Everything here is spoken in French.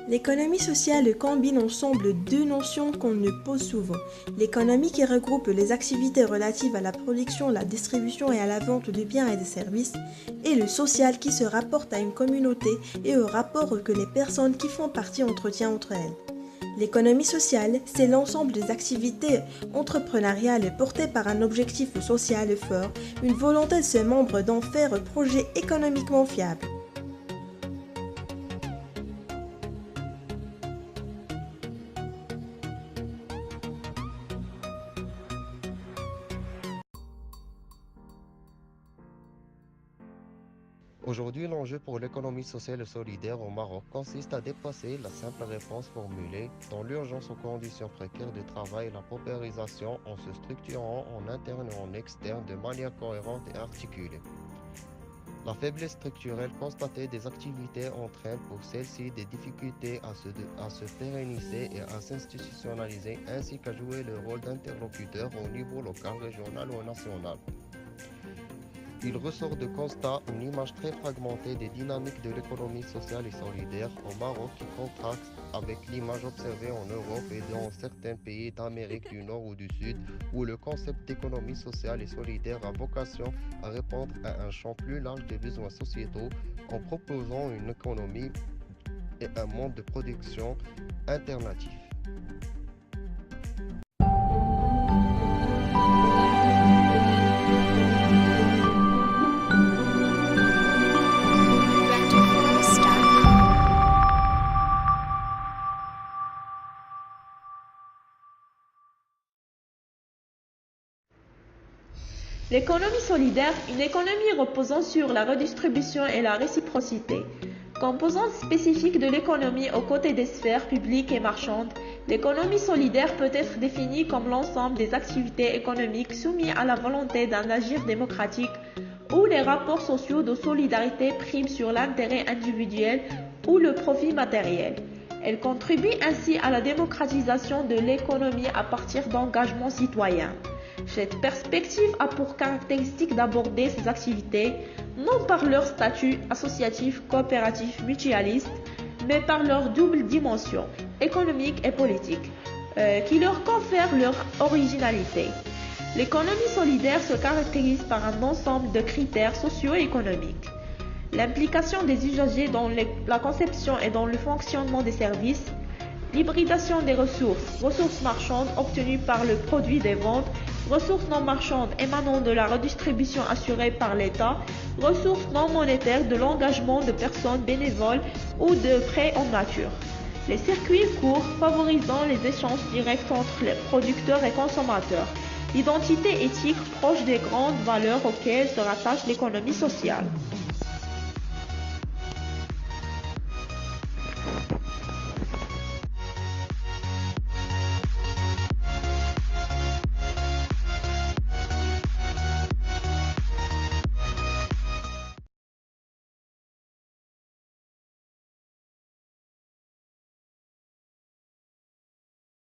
L'économie sociale combine ensemble deux notions qu'on ne pose souvent. L'économie qui regroupe les activités relatives à la production, la distribution et à la vente de biens et de services, et le social qui se rapporte à une communauté et aux rapports que les personnes qui font partie entretiennent entre elles. L'économie sociale, c'est l'ensemble des activités entrepreneuriales portées par un objectif social fort, une volonté de ses membres d'en faire un projet économiquement fiable. Aujourd'hui, l'enjeu pour l'économie sociale et solidaire au Maroc consiste à dépasser la simple réponse formulée dans l'urgence aux conditions précaires de travail et la paupérisation en se structurant en interne et en externe de manière cohérente et articulée. La faiblesse structurelle constatée des activités entraîne pour celles-ci des difficultés à se pérenniser et à s'institutionnaliser ainsi qu'à jouer le rôle d'interlocuteur au niveau local, régional ou national. Il ressort de constat une image très fragmentée des dynamiques de l'économie sociale et solidaire au Maroc qui contraste avec l'image observée en Europe et dans certains pays d'Amérique du Nord ou du Sud où le concept d'économie sociale et solidaire a vocation à répondre à un champ plus large des besoins sociétaux en proposant une économie et un mode de production alternatif. L'économie solidaire, une économie reposant sur la redistribution et la réciprocité. Composante spécifique de l'économie aux côtés des sphères publiques et marchandes, l'économie solidaire peut être définie comme l'ensemble des activités économiques soumises à la volonté d'un agir démocratique où les rapports sociaux de solidarité priment sur l'intérêt individuel ou le profit matériel. Elle contribue ainsi à la démocratisation de l'économie à partir d'engagements citoyens. Cette perspective a pour caractéristique d'aborder ces activités non par leur statut associatif, coopératif, mutualiste, mais par leur double dimension, économique et politique, qui leur confère leur originalité. L'économie solidaire se caractérise par un ensemble de critères socio-économiques. L'implication des usagers dans la conception et dans le fonctionnement des services, l'hybridation des ressources marchandes obtenues par le produit des ventes, ressources non marchandes émanant de la redistribution assurée par l'État, ressources non monétaires de l'engagement de personnes bénévoles ou de prêts en nature. Les circuits courts favorisant les échanges directs entre les producteurs et consommateurs. L'identité éthique proche des grandes valeurs auxquelles se rattache l'économie sociale.